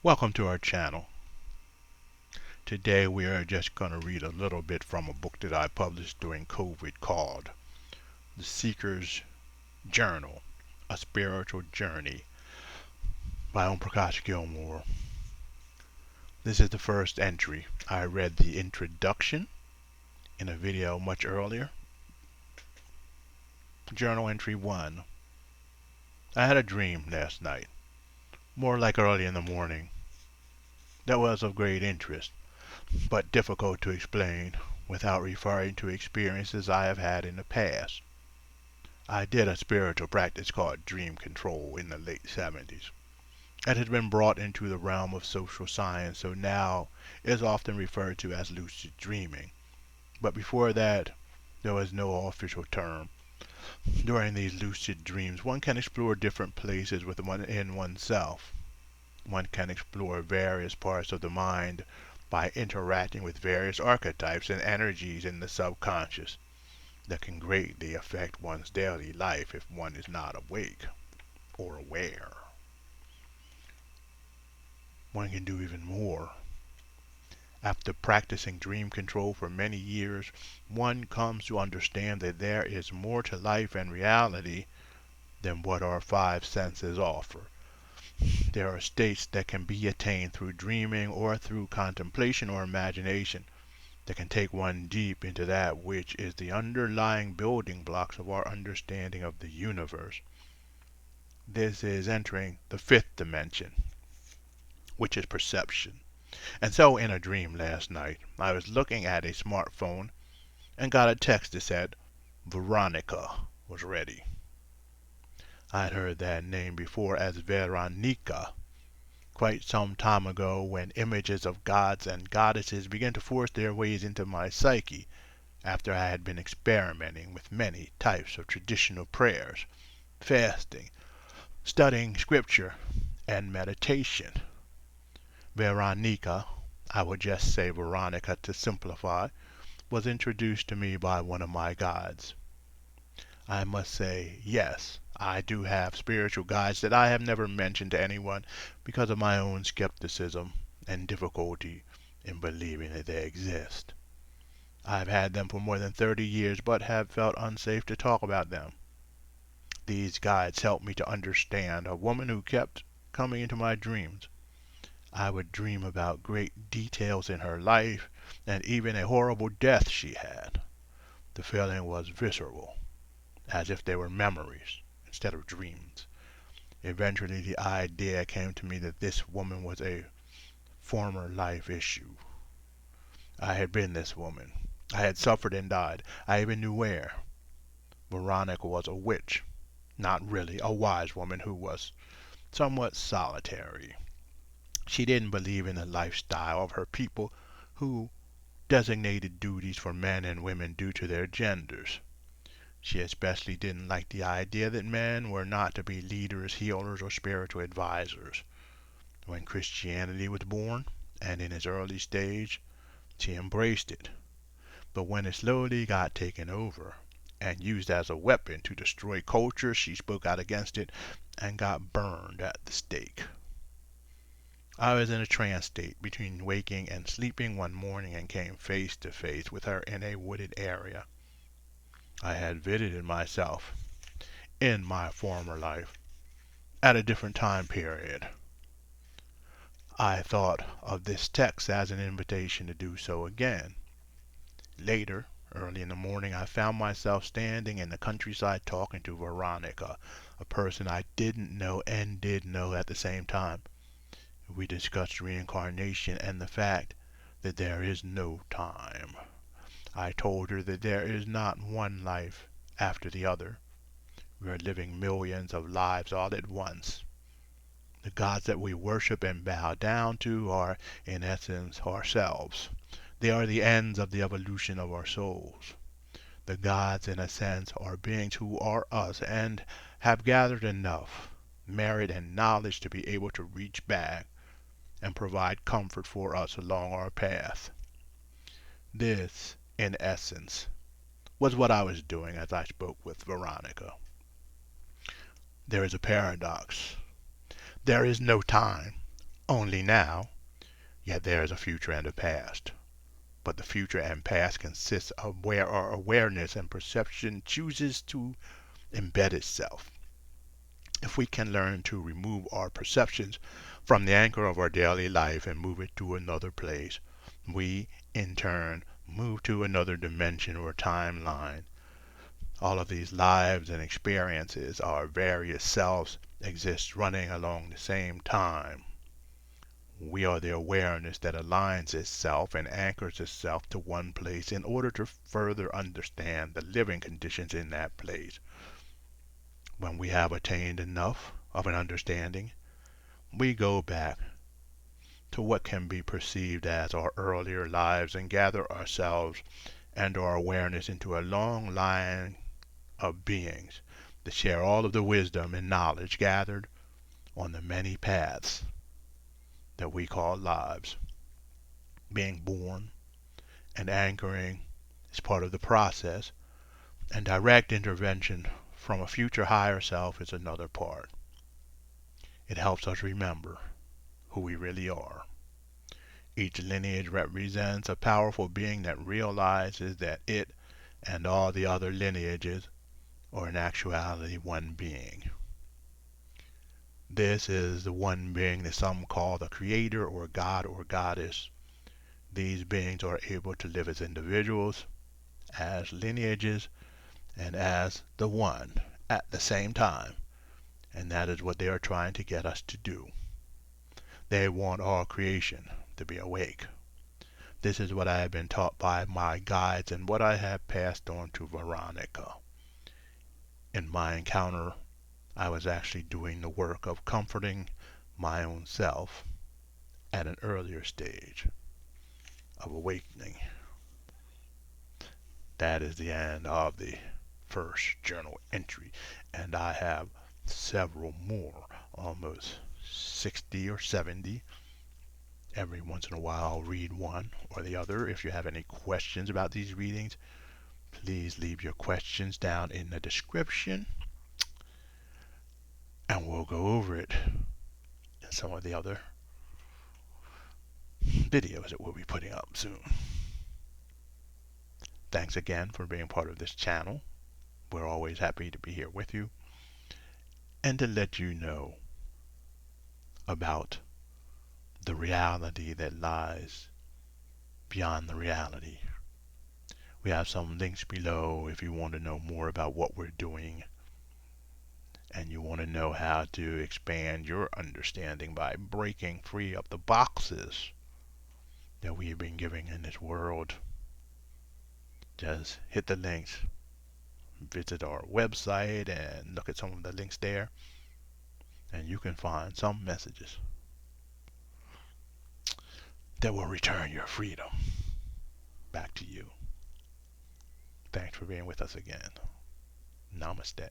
Welcome to our channel. Today we are just going to read a little bit from a book that I published during COVID called The Seeker's Journal, A Spiritual Journey by Om Prakash Gilmore. This is the first entry. I read the introduction in a video much earlier. Journal entry 1. I had a dream last night, more like early in the morning, that was of great interest, but difficult to explain without referring to experiences I have had in the past. I did a spiritual practice called dream control in the late 70s. It has been brought into the realm of social science, so now is often referred to as lucid dreaming. But before that, there was no official term. During these lucid dreams, one can explore different places within oneself. One can explore various parts of the mind by interacting with various archetypes and energies in the subconscious that can greatly affect one's daily life if one is not awake or aware. One can do even more. After practicing dream control for many years, one comes to understand that there is more to life and reality than what our five senses offer. There are states that can be attained through dreaming or through contemplation or imagination that can take one deep into that which is the underlying building blocks of our understanding of the universe. This is entering the fifth dimension, which is perception. And so in a dream last night, I was looking at a smartphone and got a text that said Veronica was ready. I'd heard that name before as Veronica quite some time ago when images of gods and goddesses began to force their ways into my psyche after I had been experimenting with many types of traditional prayers, fasting, studying scripture, and meditation. Veronica, I would just say Veronica to simplify, was introduced to me by one of my guides. I must say, yes, I do have spiritual guides that I have never mentioned to anyone because of my own skepticism and difficulty in believing that they exist. I've had them for more than 30 years but have felt unsafe to talk about them. These guides helped me to understand a woman who kept coming into my dreams. I would dream about great details in her life and even a horrible death she had. The feeling was visceral, as if they were memories instead of dreams. Eventually the idea came to me that this woman was a former life issue. I had been this woman. I had suffered and died. I even knew where. Veronica was a witch, not really a wise woman who was somewhat solitary. She didn't believe in the lifestyle of her people who designated duties for men and women due to their genders. She especially didn't like the idea that men were not to be leaders, healers, or spiritual advisors. When Christianity was born, and in its early stage, she embraced it. But when it slowly got taken over and used as a weapon to destroy culture, she spoke out against it and got burned at the stake. I was in a trance state between waking and sleeping one morning and came face to face with her in a wooded area. I had visited myself in my former life at a different time period. I thought of this text as an invitation to do so again. Later, early in the morning, I found myself standing in the countryside talking to Veronica, a person I didn't know and did know at the same time. We discussed reincarnation and the fact that there is no time. I told her that there is not one life after the other. We are living millions of lives all at once. The gods that we worship and bow down to are, in essence, ourselves. They are the ends of the evolution of our souls. The gods, in a sense, are beings who are us and have gathered enough merit and knowledge to be able to reach back and provide comfort for us along our path. This, in essence, was what I was doing as I spoke with Veronica. There is a paradox. There is no time. only now, yet there is a future and a past. But the future and past consists of where our awareness and perception chooses to embed itself. If we can learn to remove our perceptions from the anchor of our daily life and move it to another place, we, in turn, move to another dimension or timeline. All of these lives and experiences, our various selves, exist running along the same time. We are the awareness that aligns itself and anchors itself to one place in order to further understand the living conditions in that place. When we have attained enough of an understanding, we go back to what can be perceived as our earlier lives and gather ourselves and our awareness into a long line of beings that share all of the wisdom and knowledge gathered on the many paths that we call lives. Being born and anchoring is part of the process, and direct intervention from a future higher self is another part. It helps us remember who we really are. Each lineage represents a powerful being that realizes that it and all the other lineages are in actuality one being. This is the one being that some call the creator or god or goddess. These beings are able to live as individuals, as lineages, and as the one at the same time. And that is what they are trying to get us to do. They want all creation to be awake. This is what I have been taught by my guides and what I have passed on to Veronica. In my encounter, I was actually doing the work of comforting my own self at an earlier stage of awakening. That is the end of the first journal entry, and I have several more, almost 60 or 70. Every once in a while I'll read one or the other. If you have any questions about these readings, please leave your questions down in the description, and we'll go over it in some of the other videos that we'll be putting up soon. Thanks again for being part of this channel. We're always happy to be here with you and to let you know about the reality that lies beyond the reality. We have some links below if you want to know more about what we're doing and you want to know how to expand your understanding by breaking free of the boxes that we've been giving in this world. Just hit the links, visit our website and look at some of the links there, and you can find some messages that will return your freedom back to you. Thanks for being with us again. Namaste.